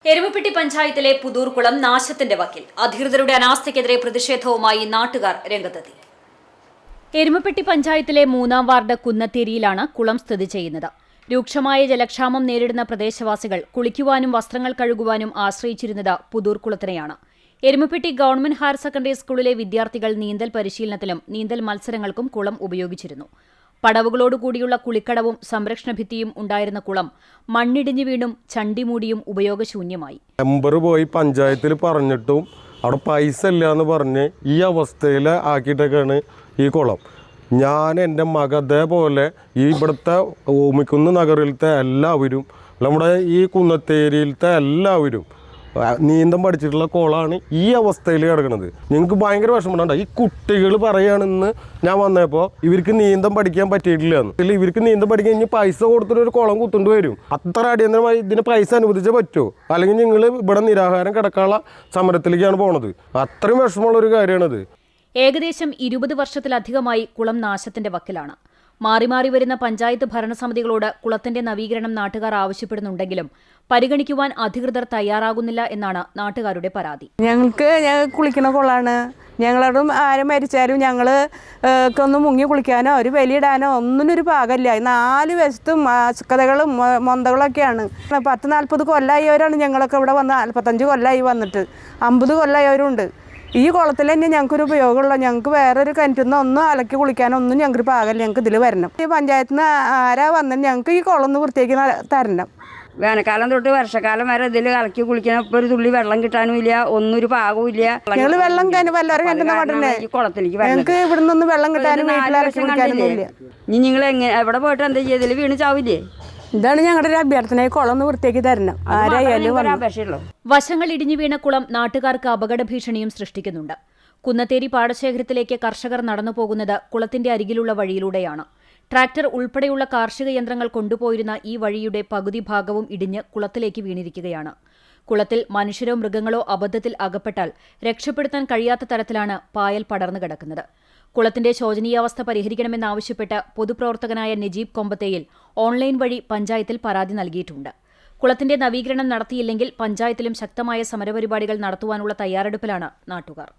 എരുമപ്പെട്ടി പഞ്ചായത്തിലെ പുതൂർകുളം നാശത്തിന്റെ വക്കിൽ. അധികൃതരുടെ അനാസ്ഥയ്ക്കെതിരെ പ്രതിഷേധവുമായി നാട്ടുകാർ രംഗത്തെത്തി. എരുമപ്പെട്ടി പഞ്ചായത്തിലെ 3-ാം വാർഡ് കുന്നത്തേരിയിലാണ് കുളം സ്ഥിതി ചെയ്യുന്നത്. രൂക്ഷമായ ജലക്ഷാമം നേരിടുന്ന പ്രദേശവാസികൾ കുളിക്കുവാനും വസ്ത്രങ്ങൾ കഴുകുവാനും ആശ്രയിച്ചിരുന്നത് പുതൂർകുളത്തിനെയാണ്. എരുമപ്പെട്ടി ഗവൺമെന്റ് ഹയർ സെക്കൻഡറി സ്കൂളിലെ വിദ്യാർത്ഥികൾ നീന്തൽ പരിശീലനത്തിലും നീന്തൽ മത്സരങ്ങൾക്കും കുളം ഉപയോഗിച്ചിരുന്നു. പടവുകളോടുകൂടിയുള്ള കുളിക്കടവും സംരക്ഷണ ഭിത്തിയും ഉണ്ടായിരുന്ന കുളം മണ്ണിടിഞ്ഞു വീണും ചണ്ടിമൂടിയും ഉപയോഗശൂന്യമായി. മെമ്പർ പോയി പഞ്ചായത്തിൽ പറഞ്ഞിട്ടും അവിടെ പൈസ ഇല്ല എന്ന് പറഞ്ഞ് ഈ അവസ്ഥയിൽ ആക്കിയിട്ടൊക്കെയാണ് ഈ കുളം. ഞാൻ എൻ്റെ മക അതേപോലെ ഈ ഇവിടുത്തെ ഓമിക്കുന്ന് നഗറിലത്തെ എല്ലാവരും, നമ്മുടെ ഈ കുന്നത്തേരിയിലത്തെ എല്ലാവരും നീന്തം പഠിച്ചിട്ടുള്ള കുളമാണ് ഈ അവസ്ഥയിൽ കിടക്കുന്നത്. ഞങ്ങൾക്ക് ഭയങ്കര വിഷമമുണ്ട്. ഈ കുട്ടികൾ പറയുകയാണെന്ന് ഞാൻ വന്നപ്പോൾ ഇവർക്ക് നീന്തം പഠിക്കാൻ പറ്റിയിട്ടില്ല എന്ന്. ഇവർക്ക് നീന്തം പഠിക്കാൻ ഇനി പൈസ കൊടുത്തിട്ടൊരു കുളം കുത്തേണ്ടി വരും. അത്ര അടിയന്തരമായി ഇതിന് പൈസ അനുവദിച്ചേ പറ്റുമോ, അല്ലെങ്കിൽ നിങ്ങൾ ഇവിടെ നിരാഹാരം കിടക്കാനുള്ള സമരത്തിലേക്കാണ് പോണത്. അത്രയും വിഷമമുള്ളൊരു കാര്യമാണിത്. ഏകദേശം 20 വർഷത്തിലധികമായി കുളം നാശത്തിന്റെ വക്കിലാണ്. മാറി മാറി വരുന്ന പഞ്ചായത്ത് ഭരണസമിതികളോട് കുളത്തിന്റെ നവീകരണം നാട്ടുകാർ ആവശ്യപ്പെടുന്നുണ്ടെങ്കിലും പരിഗണിക്കുവാൻ അധികൃതർ തയ്യാറാകുന്നില്ല എന്നാണ് നാട്ടുകാരുടെ പരാതി. ഞങ്ങൾക്ക് കുളിക്കുന്ന കുളമാണ്. ഞങ്ങളോടും ആരും മരിച്ചാലും ഞങ്ങൾക്കൊന്ന് മുങ്ങി കുളിക്കാനോ ഒരു വലിയിടാനോ ഒന്നിനൊരു പാകമില്ല. 4 വശത്തും കഥകളും മൊന്തകളൊക്കെയാണ്. 40-40 കൊല്ലമായവരാണ് ഞങ്ങളൊക്കെ ഇവിടെ വന്ന്. 45 കൊല്ലമായി വന്നിട്ട് 50 കൊല്ലമായവരുണ്ട്. ഈ കുളത്തിൽ തന്നെ ഞങ്ങൾക്കൊരു ഉപയോഗമുള്ള, ഞങ്ങൾക്ക് വേറൊരു കിണറ്റിൽ ഒന്നും അലക്കി കുളിക്കാനൊന്നും ഞങ്ങൾക്ക് പാകമില്ല. ഞങ്ങൾക്ക് ഇതിൽ വരണം. ഈ പഞ്ചായത്തിൽ നിന്ന് ആരാ വന്നിട്ട് ഞങ്ങൾക്ക് ഈ കുളം ഒന്ന് വൃത്തിയാക്കി തരണം. വേനൽക്കാലം തൊട്ട് വർഷക്കാലം വരെ ഇതിൽ കലക്കി കുളിക്കണം. ഇപ്പോൾ ഒരു തുള്ളി വെള്ളം കിട്ടാനും ഇല്ല, ഒന്നൊരു പാകവും ഇല്ല. ഞങ്ങൾ വെള്ളം വല്ലവരും കണ്ടുന്ന പാടന്നെ ഞങ്ങൾക്ക് ഇവിടെ നിന്ന് വെള്ളം കിട്ടാനും വീട്ടിലിറക്കി കുളിക്കാനൊന്നും ഇല്ല. ഇനി നിങ്ങൾ എവിടെ പോയിട്ട് എന്താ ചെയ്തില്ല, വീണ് ചാവില്ലേ? ഇതാണ് ഞങ്ങളുടെ ഒരു അഭ്യർത്ഥന. കുളം ഒന്ന് വൃത്തിയാക്കി തരണം. ആരായാലും വശങ്ങൾ ഇടിഞ്ഞു വീണ കുളം നാട്ടുകാർക്ക് അപകട ഭീഷണിയും സൃഷ്ടിക്കുന്നുണ്ട്. കുന്നത്തേരി പാടശേഖരത്തിലേക്ക് കർഷകർ നടന്നു പോകുന്നത് കുളത്തിന്റെ അരികിലുള്ള വഴിയിലൂടെയാണ്. ട്രാക്ടർ ഉൾപ്പെടെയുള്ള കാർഷിക യന്ത്രങ്ങൾ കൊണ്ടുപോയിരുന്ന ഈ വഴിയുടെ പകുതി ഭാഗവും ഇടിഞ്ഞ് കുളത്തിലേക്ക് വീണിരിക്കുകയാണ്. കുളത്തിൽ മനുഷ്യരോ മൃഗങ്ങളോ അബദ്ധത്തിൽ അകപ്പെട്ടാൽ രക്ഷപ്പെടുത്താൻ കഴിയാത്ത തരത്തിലാണ് പായൽ പടർന്നു കിടക്കുന്നത്. കുളത്തിന്റെ ശോചനീയാവസ്ഥ പരിഹരിക്കണമെന്നാവശ്യപ്പെട്ട് പൊതുപ്രവർത്തകനായ നജീബ് കൊമ്പത്തേയിൽ ഓൺലൈൻ വഴി പഞ്ചായത്തിൽ പരാതി നൽകിയിട്ടുണ്ട്. കുളത്തിന്റെ നവീകരണം നടത്തിയില്ലെങ്കിൽ പഞ്ചായത്തിലും ശക്തമായ സമരപരിപാടികൾ നടത്തുവാനുള്ള തയ്യാറെടുപ്പിലാണ് നാട്ടുകാർ.